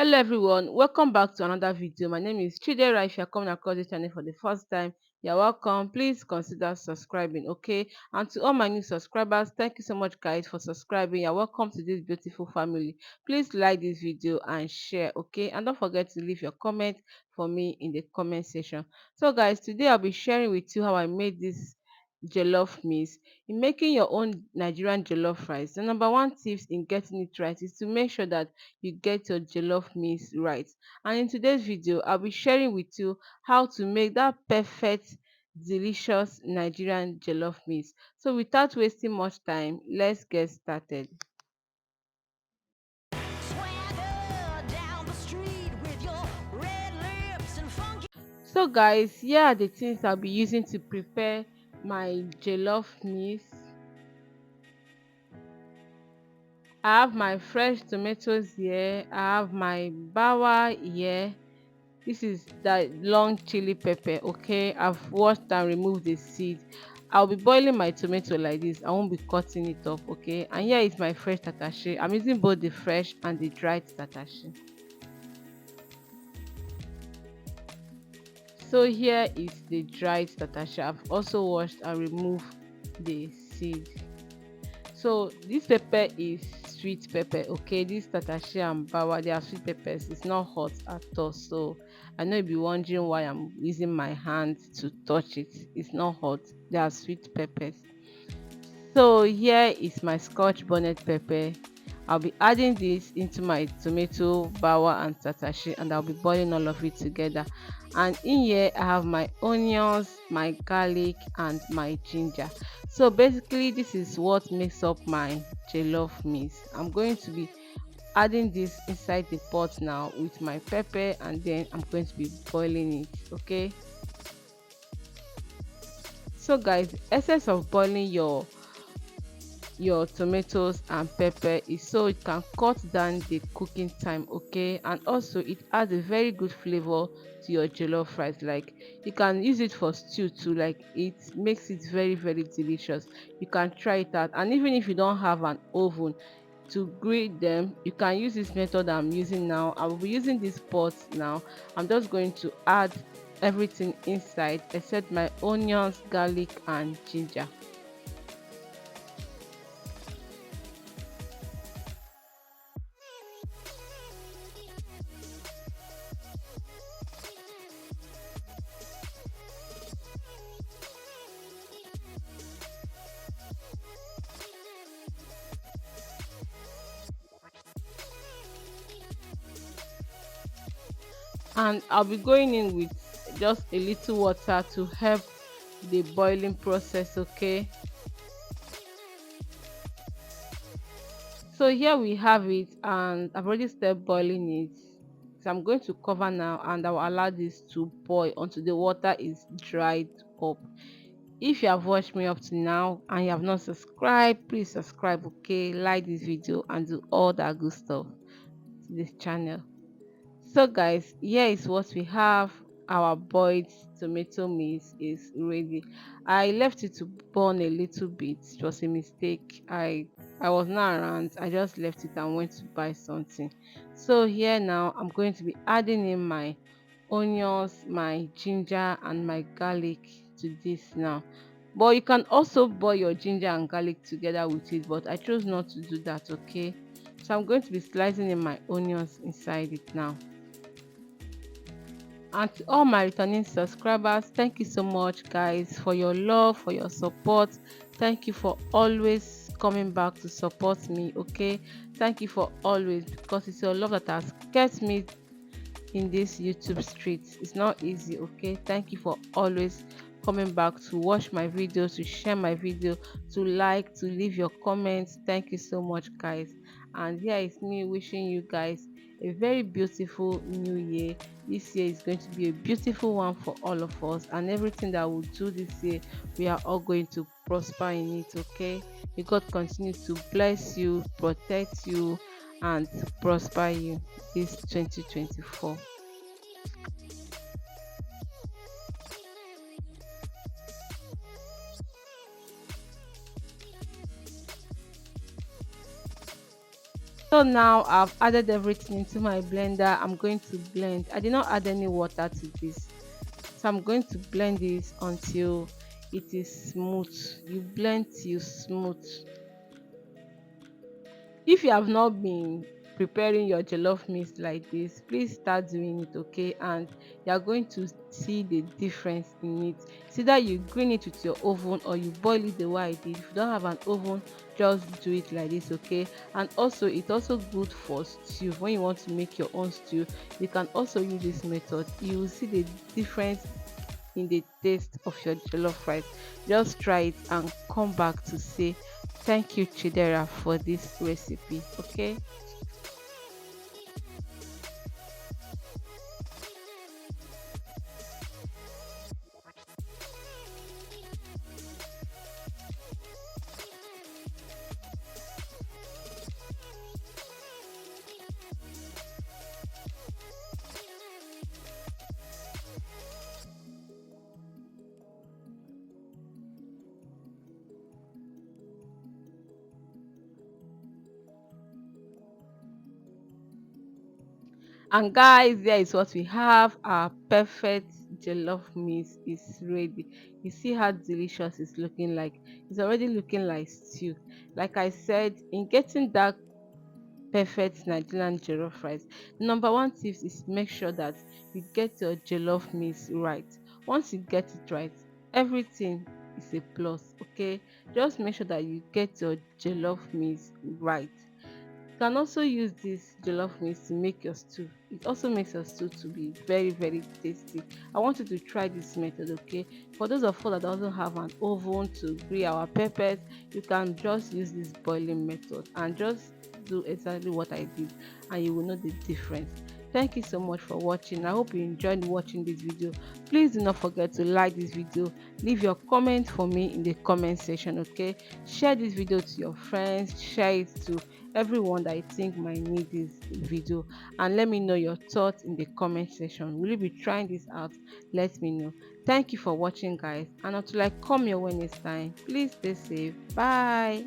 Hello everyone, welcome back to another video. My name is Chidera. If you're coming across this channel for the first time, you're welcome. Please consider subscribing, okay? And to all my new subscribers, thank you so much guys for subscribing. You're welcome to this beautiful family. Please like this video and share, okay? And don't forget to leave your comment for me in the comment section. So guys, today I'll be sharing with you how I made this jollof mix. In making your own Nigerian jollof rice, the number one tips in getting it right is to make sure that you get your jollof mix right. And in today's video, I'll be sharing with you how to make that perfect, delicious Nigerian jollof mix. So without wasting much time, let's get started. Swagger down the street with your red lips and funky. So guys, here are the things I'll be using to prepare my jollof mix. I have my fresh tomatoes here. I have my bawa here. This is the long chili pepper. Okay, I've washed and removed the seed. I'll be boiling my tomato like this. I won't be cutting it up. Okay, and here is my fresh tatashi. I'm using both the fresh and the dried tatashi. So here is the dried tatashi. I've also washed and removed the seed. So this pepper is sweet pepper. Okay, this tatashi and bawa, they are sweet peppers. It's not hot at all. So I know you'll be wondering why I'm using my hand to touch it. It's not hot. They are sweet peppers. So here is my scotch bonnet pepper. I'll be adding this into my tomato, bawa and tatashi, and I'll be boiling all of it together. And in here I have my onions, my garlic and my ginger. So basically this is what makes up my jollof mix. I'm going to be adding this inside the pot now with my pepper, and then I'm going to be boiling it. Okay, so guys, essence of boiling your tomatoes and pepper is so it can cut down the cooking time. Okay, and also it adds a very good flavor to your jollof rice. Like, you can use it for stew too. Like, it makes it very delicious. You can try it out, and even if you don't have an oven to grill them, you can use this method I'm using now. I will be using this pot now. I'm just going to add everything inside except my onions, garlic and ginger. And I'll be going in with just a little water to help the boiling process. Okay, so here we have it, and I've already started boiling it. So I'm going to cover now, and I will allow this to boil until the water is dried up. If you have watched me up to now and you have not subscribed, please subscribe. Okay, like this video and do all that good stuff to this channel. So guys, here is what we have. Our boiled tomato mix is ready. I left it to burn a little bit. It was a mistake. I was not around. I just left it and went to buy something. So here now I'm going to be adding in my onions, my ginger and my garlic to this now. But you can also boil your ginger and garlic together with it, but I chose not to do that. Okay, so I'm going to be slicing in my onions inside it now. And to all my returning subscribers, thank you so much guys for your love, for your support. Thank you for always coming back to support me. Okay, thank you for always, because it's your love that has kept me in this YouTube street. It's not easy. Okay, thank you for always coming back to watch my videos, to share my video, to like, to leave your comments. Thank you so much guys. And here is me wishing you guys a very beautiful new year. This year is going to be a beautiful one for all of us, and everything that we'll do this year, we are all going to prosper in it. Okay, may God continue to bless you, protect you and prosper you this 2024. So now I've added everything into my blender. I'm going to blend. I did not add any water to this. So I'm going to blend this until it is smooth. You blend till smooth. If you have not been preparing your jollof mix like this, please start doing it, okay? And you are going to see the difference in it. It's either you green it with your oven or you boil it the way I did. If you don't have an oven, just do it like this, okay? And also, it's also good for stew. When you want to make your own stew, you can also use this method. You will see the difference in the taste of your jollof rice. Just try it and come back to say thank you, Chidera, for this recipe. Okay. And guys, there is what we have. Our perfect jollof mix is ready. You see how delicious it's looking like. It's already looking like stew. Like I said, in getting that perfect Nigerian jollof rice, number one tips is make sure that you get your jollof mix right. Once you get it right, everything is a plus. Okay, just make sure that you get your jollof mix right. You can also use this jollof mix to make your stew. It also makes your stew to be very, very tasty. I want you to try this method, okay? For those of us that doesn't have an oven to grill our peppers, you can just use this boiling method and just do exactly what I did, and you will know the difference. Thank you so much for watching. I hope you enjoyed watching this video. Please do not forget to like this video. Leave your comment for me in the comment section, okay? Share this video to your friends. Share it to everyone that I think might need this video, and let me know your thoughts in the comment section. Will you be trying this out? Let me know. Thank you for watching, guys, and until I come your way next time, please stay safe. Bye.